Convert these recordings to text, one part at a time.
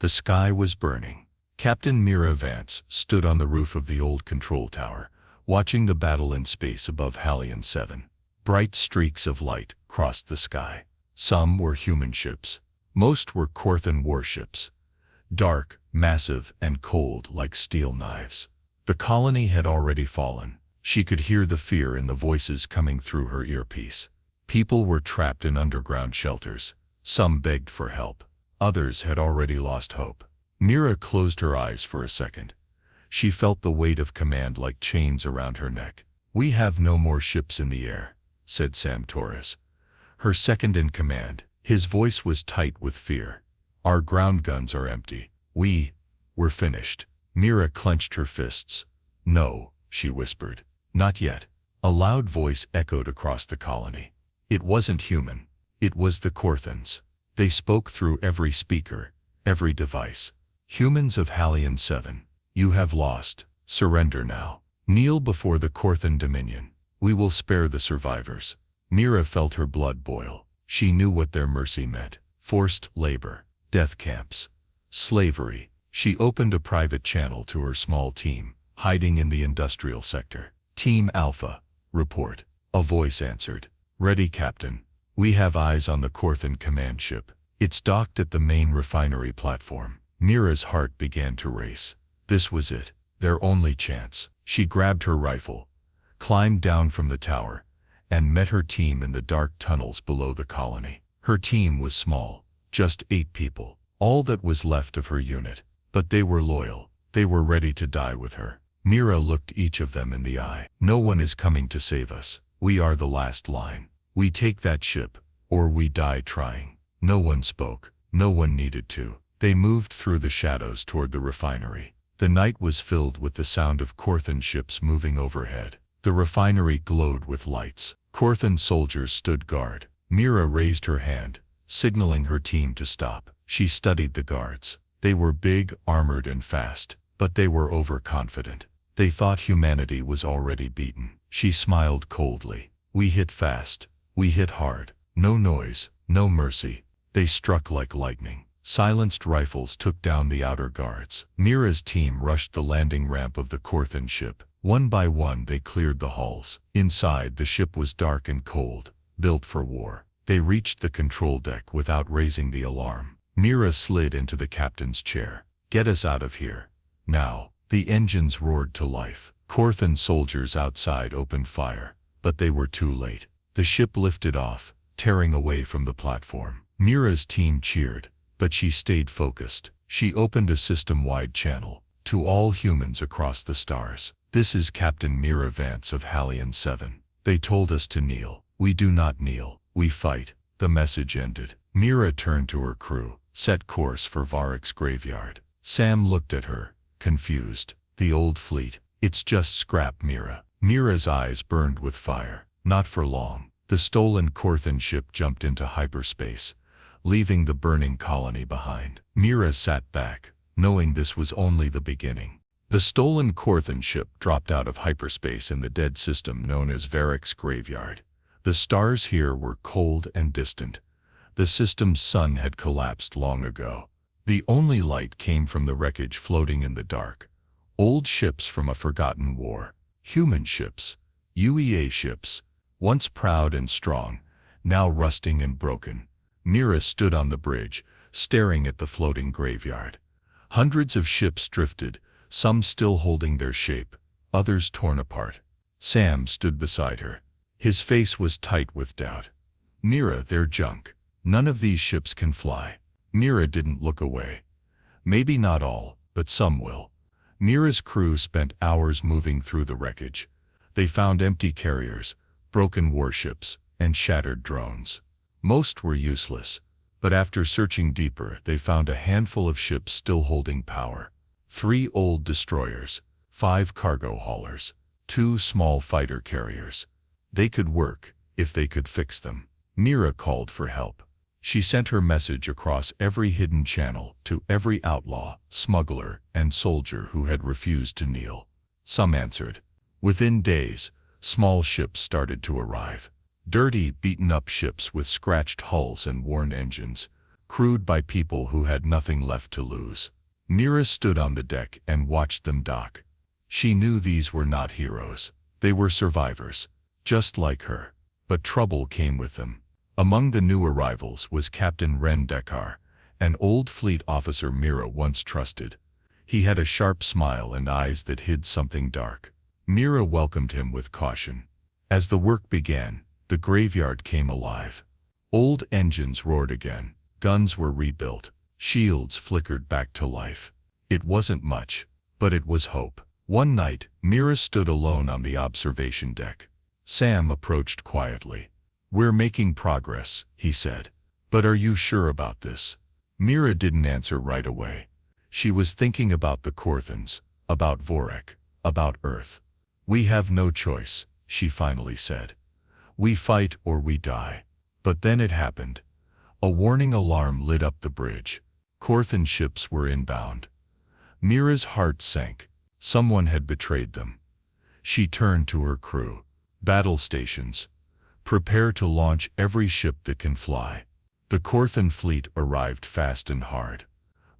The sky was burning. Captain Mira Vance stood on the roof of the old control tower, watching the battle in space above Halion 7. Bright streaks of light crossed the sky. Some were human ships. Most were Korthan warships. Dark, massive, and cold like steel knives. The colony had already fallen. She could hear the fear in the voices coming through her earpiece. People were trapped in underground shelters. Some begged for help. Others had already lost hope. Mira closed her eyes for a second. She felt the weight of command like chains around her neck. "We have no more ships in the air," said Sam Torres, her second in command. His voice was tight with fear. "Our ground guns are empty. We're finished." Mira clenched her fists. "No," she whispered. "Not yet." A loud voice echoed across the colony. It wasn't human. It was the Korthans. They spoke through every speaker, every device. "Humans of Halion 7, you have lost. Surrender now. Kneel before the Korthan Dominion. We will spare the survivors." Mira felt her blood boil. She knew what their mercy meant. Forced labor, death camps, slavery. She opened a private channel to her small team, hiding in the industrial sector. "Team Alpha, report." A voice answered. "Ready, Captain. We have eyes on the Korthan command ship. It's docked at the main refinery platform." Mira's heart began to race. This was it, their only chance. She grabbed her rifle, climbed down from the tower, and met her team in the dark tunnels below the colony. Her team was small, just 8 people, all that was left of her unit. But they were loyal. They were ready to die with her. Mira looked each of them in the eye. "No one is coming to save us. We are the last line. We take that ship, or we die trying." No one spoke. No one needed to. They moved through the shadows toward the refinery. The night was filled with the sound of Korthan ships moving overhead. The refinery glowed with lights. Korthan soldiers stood guard. Mira raised her hand, signaling her team to stop. She studied the guards. They were big, armored, and fast, but they were overconfident. They thought humanity was already beaten. She smiled coldly. "We hit fast. We hit hard. No noise, no mercy." They struck like lightning. Silenced rifles took down the outer guards. Mira's team rushed the landing ramp of the Korthan ship. One by one they cleared the halls. Inside, the ship was dark and cold, built for war. They reached the control deck without raising the alarm. Mira slid into the captain's chair. "Get us out of here. Now." The engines roared to life. Korthan soldiers outside opened fire, but they were too late. The ship lifted off, tearing away from the platform. Mira's team cheered, but she stayed focused. She opened a system-wide channel to all humans across the stars. "This is Captain Mira Vance of Halion 7. They told us to kneel. We do not kneel. We fight." The message ended. Mira turned to her crew. "Set course for Varick's graveyard." Sam looked at her, confused. "The old fleet. It's just scrap, Mira." Mira's eyes burned with fire. Not for long. The stolen Korthan ship jumped into hyperspace, leaving the burning colony behind. Mira sat back, knowing this was only the beginning. The stolen Korthan ship dropped out of hyperspace in the dead system known as Varick's graveyard. The stars here were cold and distant. The system's sun had collapsed long ago. The only light came from the wreckage floating in the dark. Old ships from a forgotten war. Human ships. UEA ships. Once proud and strong, now rusting and broken. Mira stood on the bridge, staring at the floating graveyard. Hundreds of ships drifted, some still holding their shape, others torn apart. Sam stood beside her. His face was tight with doubt. "Mira, they're junk. None of these ships can fly." Mira didn't look away. "Maybe not all, but some will." Mira's crew spent hours moving through the wreckage. They found empty carriers, broken warships, and shattered drones. Most were useless, but after searching deeper, they found a handful of ships still holding power. 3 old destroyers, 5 cargo haulers, 2 small fighter carriers. They could work, if they could fix them. Mira called for help. She sent her message across every hidden channel to every outlaw, smuggler, and soldier who had refused to kneel. Some answered. Within days, small ships started to arrive. Dirty, beaten-up ships with scratched hulls and worn engines. crewed by people who had nothing left to lose. Mira stood on the deck and watched them dock. She knew these were not heroes. They were survivors, just like her. But trouble came with them. Among the new arrivals was Captain Ren Dekar, an old fleet officer Mira once trusted. He had a sharp smile and eyes that hid something dark. Mira welcomed him with caution. As the work began, the graveyard came alive. Old engines roared again, guns were rebuilt, shields flickered back to life. It wasn't much, but it was hope. One night, Mira stood alone on the observation deck. Sam approached quietly. "We're making progress," he said. "But are you sure about this?" Mira didn't answer right away. She was thinking about the Korthans, about Vorek, about Earth. "We have no choice," she finally said. "We fight or we die." But then it happened. A warning alarm lit up the bridge. Korthan ships were inbound. Mira's heart sank. Someone had betrayed them. She turned to her crew. "Battle stations. Prepare to launch every ship that can fly." The Korthan fleet arrived fast and hard.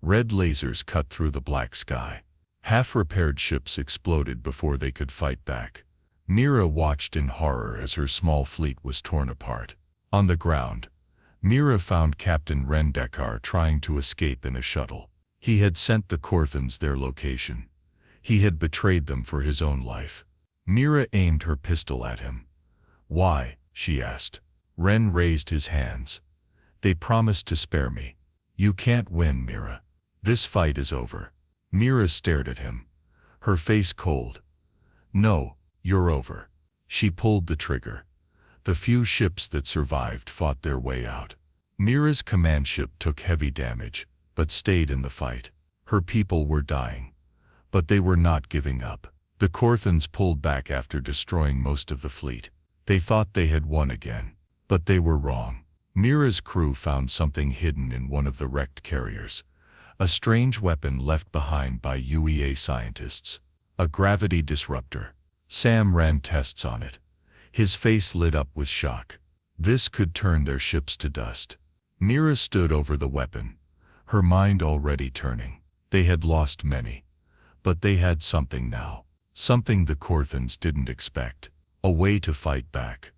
Red lasers cut through the black sky. Half-repaired ships exploded before they could fight back. Mira watched in horror as her small fleet was torn apart. On the ground, Mira found Captain Ren Dekar trying to escape in a shuttle. He had sent the Korthans their location. He had betrayed them for his own life. Mira aimed her pistol at him. "Why?" she asked. Ren raised his hands. "They promised to spare me." "You can't win, Mira. This fight is over." Mira stared at him, her face cold. "No, you're over." She pulled the trigger. The few ships that survived fought their way out. Mira's command ship took heavy damage, but stayed in the fight. Her people were dying, but they were not giving up. The Korthans pulled back after destroying most of the fleet. They thought they had won again, but they were wrong. Mira's crew found something hidden in one of the wrecked carriers. A strange weapon left behind by UEA scientists. A gravity disruptor. Sam ran tests on it. His face lit up with shock. This could turn their ships to dust. Mira stood over the weapon, her mind already turning. They had lost many, but they had something now. Something the Korthans didn't expect. A way to fight back.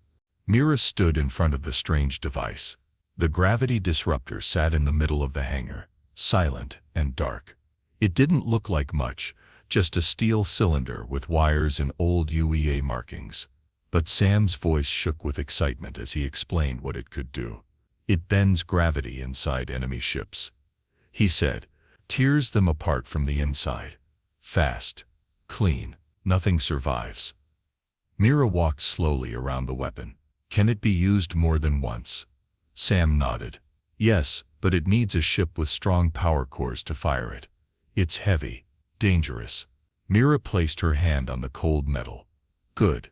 Mira stood in front of the strange device. The gravity disruptor sat in the middle of the hangar, silent and dark. It didn't look like much, just a steel cylinder with wires and old UEA markings. But Sam's voice shook with excitement as he explained what it could do. "It bends gravity inside enemy ships," he said. "Tears them apart from the inside. Fast. Clean. Nothing survives." Mira walked slowly around the weapon. "Can it be used more than once?" Sam nodded. "Yes, but it needs a ship with strong power cores to fire it. It's heavy, dangerous." Mira placed her hand on the cold metal. "Good.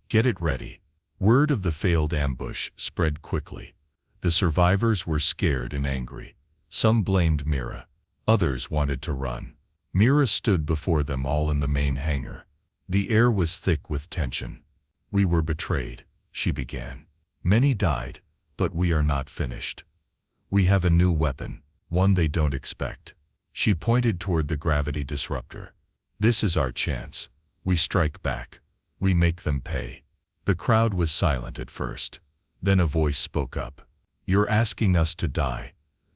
Get it ready." Word of the failed ambush spread quickly. The survivors were scared and angry. Some blamed Mira. Others wanted to run. Mira stood before them all in the main hangar. The air was thick with tension. "We were betrayed," she began. "Many died, but we are not finished. We have a new weapon, one they don't expect." She pointed toward the gravity disruptor. "This is our chance. We strike back. We make them pay." The crowd was silent at first. Then a voice spoke up. "You're asking us to die?"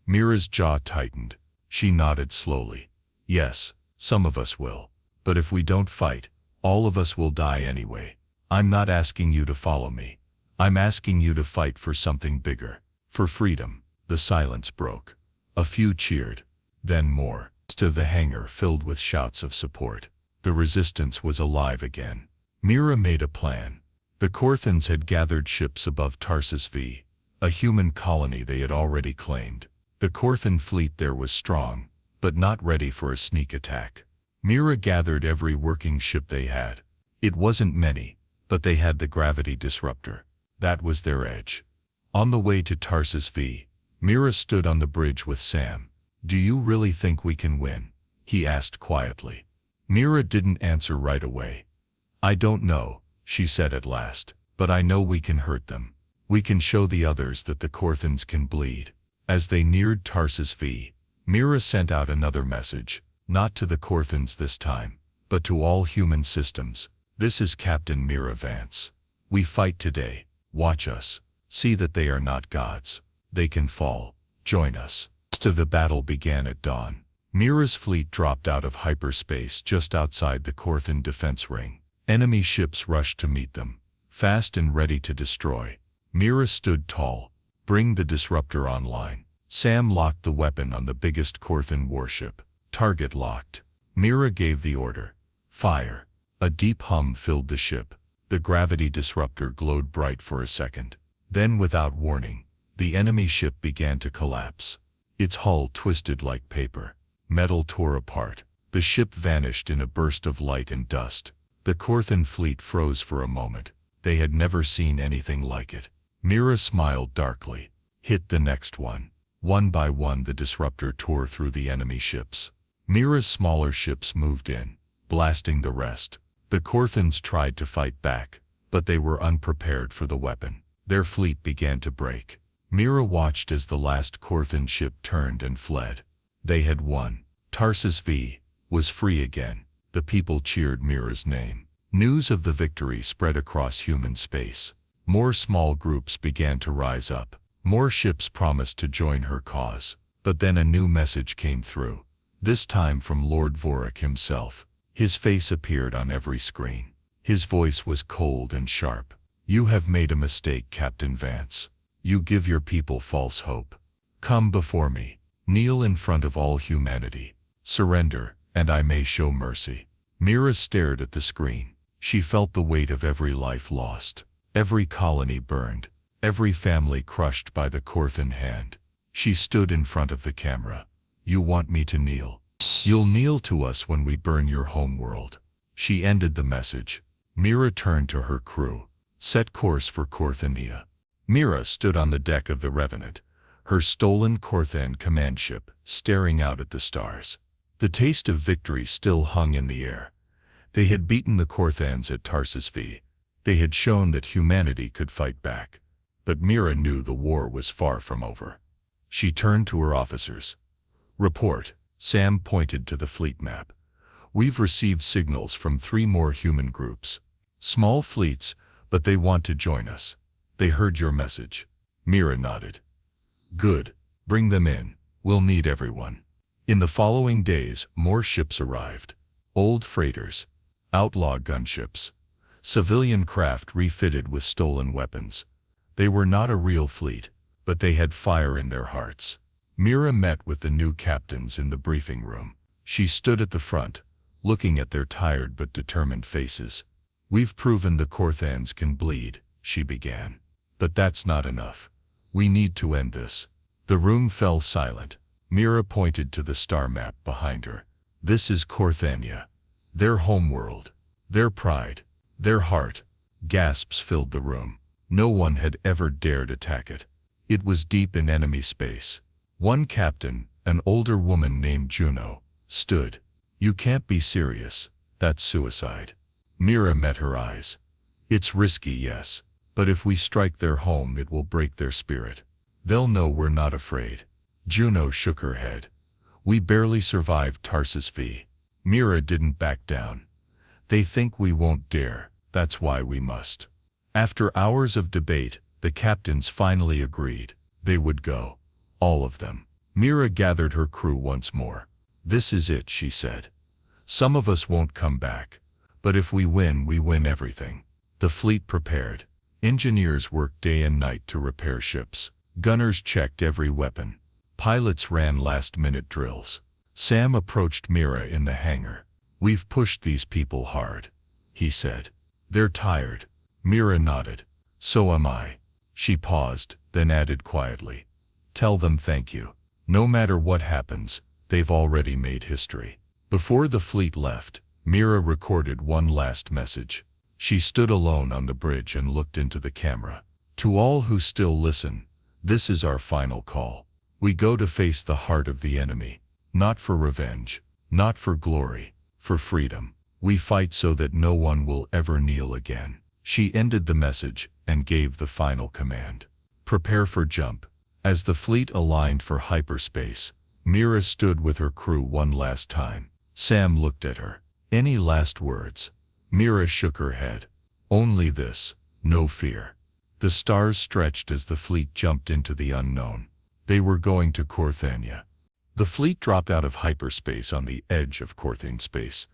Mira's jaw tightened. She nodded slowly. "Yes, some of us will. But if we don't fight, all of us will die anyway. I'm not asking you to follow me. I'm asking you to fight for something bigger. For freedom." The silence broke. A few cheered. Then more. To the hangar filled with shouts of support. The resistance was alive again. Mira made a plan. The Korthans had gathered ships above Tarsus V, a human colony they had already claimed. The Korthan fleet there was strong, but not ready for a sneak attack. Mira gathered every working ship they had. It wasn't many, but they had the gravity disruptor. That was their edge. On the way to Tarsus V, Mira stood on the bridge with Sam. "Do you really think we can win?" he asked quietly. Mira didn't answer right away. "I don't know," she said at last, "but I know we can hurt them. We can show the others that the Korthans can bleed." As they neared Tarsus V, Mira sent out another message, not to the Corthans this time, but to all human systems. This is Captain Mira Vance. We fight today. Watch us. See that they are not gods. They can fall. Join us. The battle began at dawn. Mira's fleet dropped out of hyperspace just outside the Corthan defense ring. Enemy ships rushed to meet them, fast and ready to destroy. Mira stood tall. Bring the disruptor online. Sam locked the weapon on the biggest Corthan warship. Target locked. Mira gave the order. Fire. A deep hum filled the ship. The gravity disruptor glowed bright for a second. Then, without warning, the enemy ship began to collapse. Its hull twisted like paper. Metal tore apart. The ship vanished in a burst of light and dust. The Corthan fleet froze for a moment. They had never seen anything like it. Mira smiled darkly. Hit the next one. One by one the disruptor tore through the enemy ships. Mira's smaller ships moved in, blasting the rest. The Corthans tried to fight back, but they were unprepared for the weapon. Their fleet began to break. Mira watched as the last Corthan ship turned and fled. They had won. Tarsus V was free again. The people cheered Mira's name. News of the victory spread across human space. More small groups began to rise up. More ships promised to join her cause. But then a new message came through. This time from Lord Vorik himself. His face appeared on every screen. His voice was cold and sharp. You have made a mistake, Captain Vance. You give your people false hope. Come before me. Kneel in front of all humanity. Surrender, and I may show mercy. Mira stared at the screen. She felt the weight of every life lost. Every colony burned. Every family crushed by the Corthan hand. She stood in front of the camera. You want me to kneel? You'll kneel to us when we burn your home world. She ended the message. Mira turned to her crew. Set course for Corthania. Mira stood on the deck of the Revenant, her stolen Corthan command ship, staring out at the stars. The taste of victory still hung in the air. They had beaten the Corthans at Tarsus V. They had shown that humanity could fight back. But Mira knew the war was far from over. She turned to her officers. Report. Sam pointed to the fleet map. We've received signals from 3 more human groups. Small fleets, but they want to join us. They heard your message. Mira nodded. Good. Bring them in. We'll need everyone. In the following days, more ships arrived. Old freighters, outlaw gunships, civilian craft refitted with stolen weapons. They were not a real fleet, but they had fire in their hearts. Mira met with the new captains in the briefing room. She stood at the front, looking at their tired but determined faces. We've proven the Corthans can bleed, she began. But that's not enough. We need to end this. The room fell silent. Mira pointed to the star map behind her. This is Corthania. Their homeworld. Their pride. Their heart. Gasps filled the room. No one had ever dared attack it. It was deep in enemy space. One captain, an older woman named Juno, stood. You can't be serious. That's suicide. Mira met her eyes. It's risky, yes. But if we strike their home, it will break their spirit. They'll know we're not afraid. Juno shook her head. We barely survived Tarsus V. Mira didn't back down. They think we won't dare. That's why we must. After hours of debate, the captains finally agreed. They would go. All of them. Mira gathered her crew once more. This is it, she said. Some of us won't come back. But if we win everything. The fleet prepared. Engineers worked day and night to repair ships. Gunners checked every weapon. Pilots ran last-minute drills. Sam approached Mira in the hangar. We've pushed these people hard, he said. They're tired. Mira nodded. So am I. She paused, then added quietly. Tell them thank you. No matter what happens, they've already made history. Before the fleet left, Mira recorded one last message. She stood alone on the bridge and looked into the camera. To all who still listen, this is our final call. We go to face the heart of the enemy. Not for revenge, not for glory, for freedom. We fight so that no one will ever kneel again. She ended the message and gave the final command. Prepare for jump. As the fleet aligned for hyperspace, Mira stood with her crew one last time. Sam looked at her. Any last words? Mira shook her head. Only this, no fear. The stars stretched as the fleet jumped into the unknown. They were going to Corthania. The fleet dropped out of hyperspace on the edge of Corthane space.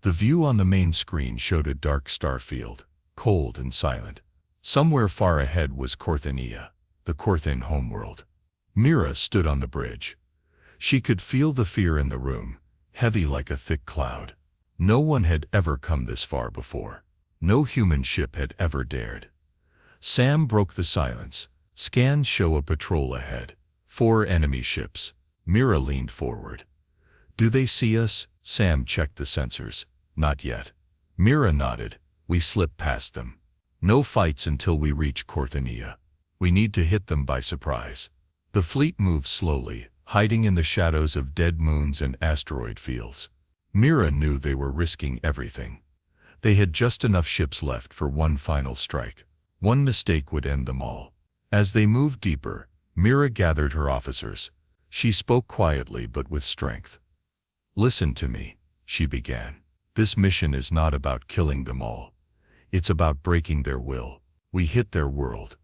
The view on the main screen showed a dark star field, cold and silent. Somewhere far ahead was Corthania, the Corthane homeworld. Mira stood on the bridge. She could feel the fear in the room, heavy like a thick cloud. No one had ever come this far before. No human ship had ever dared. Sam broke the silence. Scans show a patrol ahead. 4 enemy ships. Mira leaned forward. Do they see us? Sam checked the sensors. Not yet. Mira nodded. We slip past them. No fights until we reach Corthania. We need to hit them by surprise. The fleet moved slowly, hiding in the shadows of dead moons and asteroid fields. Mira knew they were risking everything. They had just enough ships left for one final strike. One mistake would end them all. As they moved deeper, Mira gathered her officers. She spoke quietly but with strength. Listen to me, she began. This mission is not about killing them all. It's about breaking their will. We hit their world.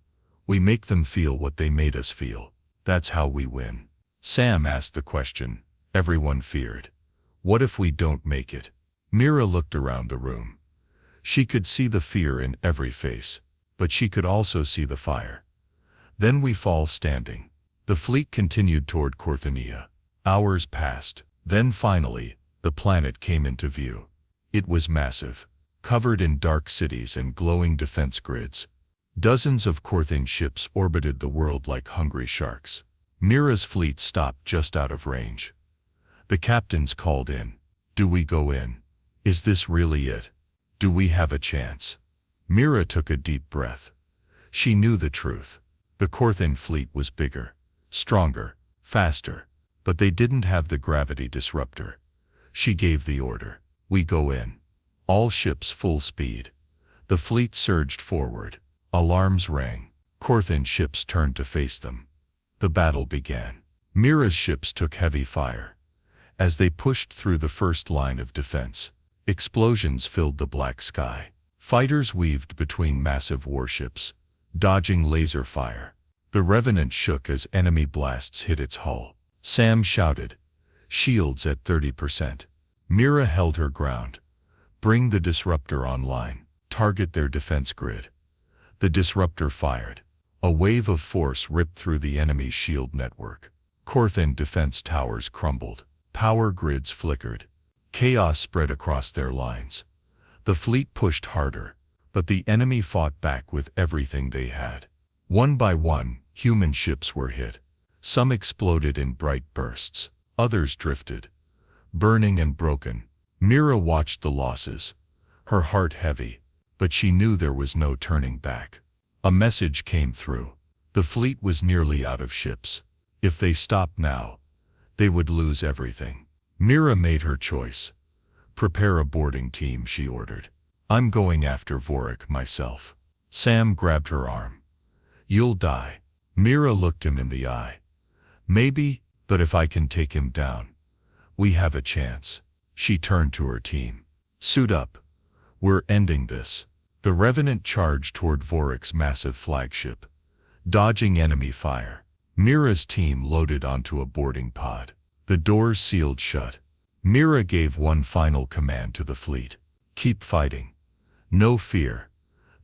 We make them feel what they made us feel. That's how we win. Sam asked the question. Everyone feared. What if we don't make it? Mira looked around the room. She could see the fear in every face, but she could also see the fire. Then we fall standing. The fleet continued toward Corthania. Hours passed. Then finally, the planet came into view. It was massive, covered in dark cities and glowing defense grids. Dozens of Corthane ships orbited the world like hungry sharks. Mira's fleet stopped just out of range. The captains called in. Do we go in? Is this really it? Do we have a chance? Mira took a deep breath. She knew the truth. The Corthane fleet was bigger, stronger, faster, but they didn't have the gravity disruptor. She gave the order. We go in. All ships full speed. The fleet surged forward. Alarms rang. Corthane ships turned to face them. The battle began. Mira's ships took heavy fire. As they pushed through the first line of defense, explosions filled the black sky. Fighters weaved between massive warships, dodging laser fire. The Revenant shook as enemy blasts hit its hull. Sam shouted, "Shields at 30%. Mira held her ground. Bring the disruptor online. Target their defense grid. The disruptor fired. A wave of force ripped through the enemy's shield network. Corthane defense towers crumbled. Power grids flickered. Chaos spread across their lines. The fleet pushed harder, but the enemy fought back with everything they had. One by one, human ships were hit. Some exploded in bright bursts. Others drifted, burning and broken. Mira watched the losses, her heart heavy, but she knew there was no turning back. A message came through. The fleet was nearly out of ships. If they stopped now, they would lose everything. Mira made her choice. Prepare a boarding team, she ordered. I'm going after Vorik myself. Sam grabbed her arm. You'll die. Mira looked him in the eye. Maybe, but if I can take him down, we have a chance. She turned to her team. Suit up. We're ending this. The Revenant charged toward Vorik's massive flagship, dodging enemy fire. Mira's team loaded onto a boarding pod. The doors sealed shut. Mira gave one final command to the fleet. Keep fighting. No fear.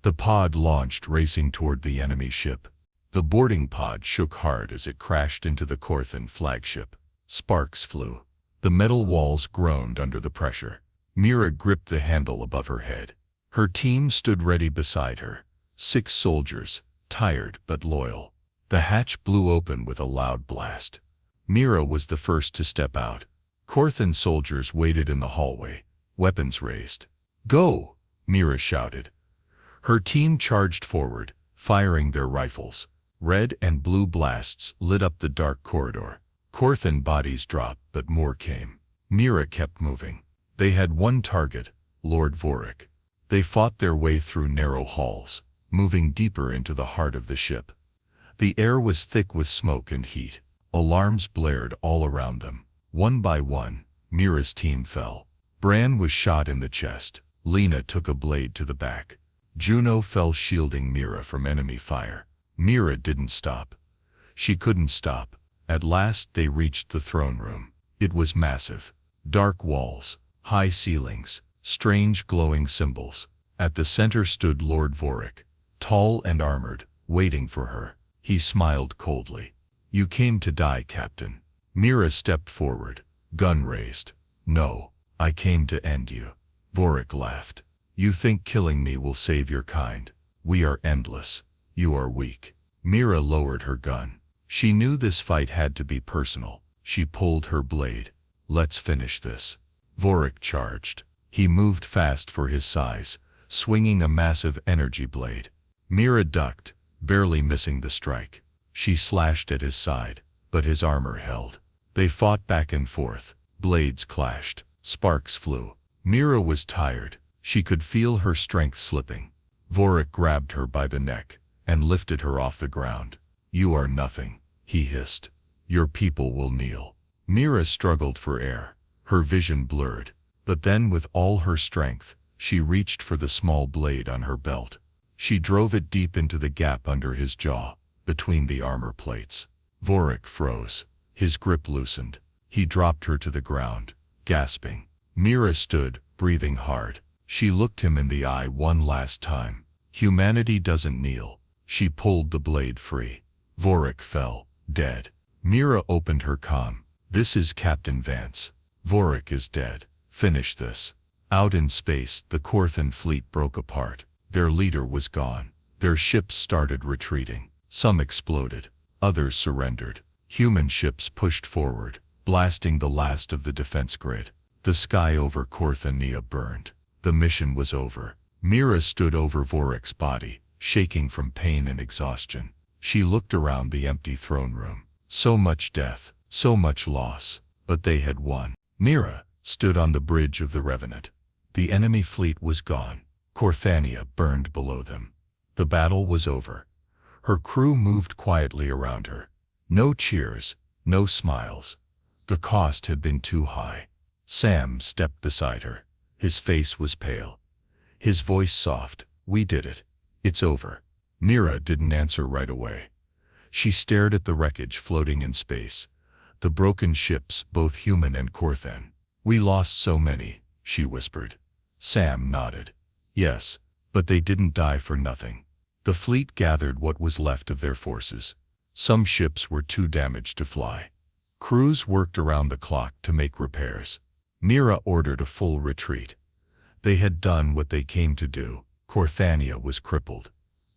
The pod launched, racing toward the enemy ship. The boarding pod shook hard as it crashed into the Corthane flagship. Sparks flew. The metal walls groaned under the pressure. Mira gripped the handle above her head. Her team stood ready beside her. 6 soldiers, tired but loyal. The hatch blew open with a loud blast. Mira was the first to step out. Corthane soldiers waited in the hallway, weapons raised. Go! Mira shouted. Her team charged forward, firing their rifles. Red and blue blasts lit up the dark corridor. Corthane bodies dropped, but more came. Mira kept moving. They had one target, Lord Vorik. They fought their way through narrow halls, moving deeper into the heart of the ship. The air was thick with smoke and heat. Alarms blared all around them. One by one, Mira's team fell. Bran was shot in the chest. Lena took a blade to the back. Juno fell shielding Mira from enemy fire. Mira didn't stop. She couldn't stop. At last they reached the throne room. It was massive. Dark walls, high ceilings, strange glowing symbols. At the center stood Lord Vorik, tall and armored, waiting for her. He smiled coldly. "You came to die, Captain." Mira stepped forward, gun raised. "No, I came to end you." Vorik laughed. "You think killing me will save your kind? We are endless. You are weak." Mira lowered her gun. She knew this fight had to be personal. She pulled her blade. "Let's finish this." Vorik charged. He moved fast for his size, swinging a massive energy blade. Mira ducked, barely missing the strike. She slashed at his side, but his armor held. They fought back and forth. Blades clashed. Sparks flew. Mira was tired. She could feel her strength slipping. Vorik grabbed her by the neck and lifted her off the ground. "You are nothing," he hissed. "Your people will kneel." Mira struggled for air. Her vision blurred. But then with all her strength, she reached for the small blade on her belt. She drove it deep into the gap under his jaw, between the armor plates. Vorik froze. His grip loosened. He dropped her to the ground, gasping. Mira stood, breathing hard. She looked him in the eye one last time. "Humanity doesn't kneel." She pulled the blade free. Vorik fell, dead. Mira opened her comm. "This is Captain Vance. Vorik is dead. Finish this." Out in space, the Korthan fleet broke apart. Their leader was gone. Their ships started retreating. Some exploded. Others surrendered. Human ships pushed forward, blasting the last of the defense grid. The sky over Korthania burned. The mission was over. Mira stood over Vorik's body, shaking from pain and exhaustion. She looked around the empty throne room. So much death, so much loss, but they had won. Mira stood on the bridge of the Revenant. The enemy fleet was gone. Korthania burned below them. The battle was over. Her crew moved quietly around her. No cheers, no smiles. The cost had been too high. Sam stepped beside her. His face was pale. His voice soft. "We did it. It's over." Mira didn't answer right away. She stared at the wreckage floating in space. The broken ships, both human and Korthan. "We lost so many," she whispered. Sam nodded. "Yes, but they didn't die for nothing." The fleet gathered what was left of their forces. Some ships were too damaged to fly. Crews worked around the clock to make repairs. Mira ordered a full retreat. They had done what they came to do. Korthania was crippled.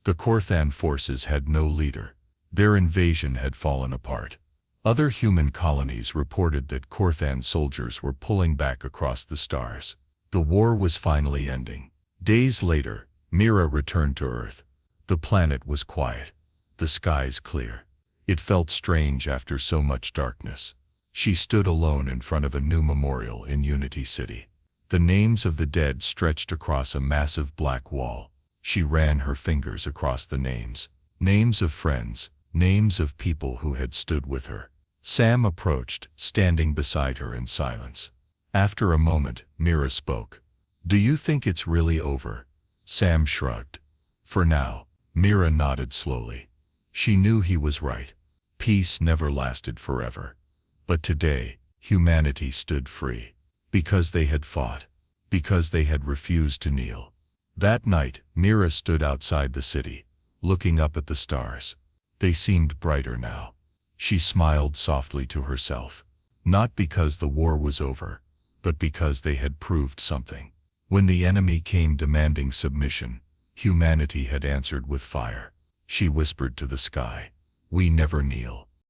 The Korthan forces had no leader. Their invasion had fallen apart. Other human colonies reported that Korthan soldiers were pulling back across the stars. The war was finally ending. Days later, Mira returned to Earth. The planet was quiet. The skies clear. It felt strange after so much darkness. She stood alone in front of a new memorial in Unity City. The names of the dead stretched across a massive black wall. She ran her fingers across the names. Names of friends, names of people who had stood with her. Sam approached, standing beside her in silence. After a moment, Mira spoke. "Do you think it's really over?" Sam shrugged. "For now." Mira nodded slowly. She knew he was right. Peace never lasted forever. But today, humanity stood free. Because they had fought. Because they had refused to kneel. That night, Mira stood outside the city, looking up at the stars. They seemed brighter now. She smiled softly to herself. Not because the war was over, but because they had proved something. When the enemy came demanding submission, humanity had answered with fire. She whispered to the sky, "We never kneel."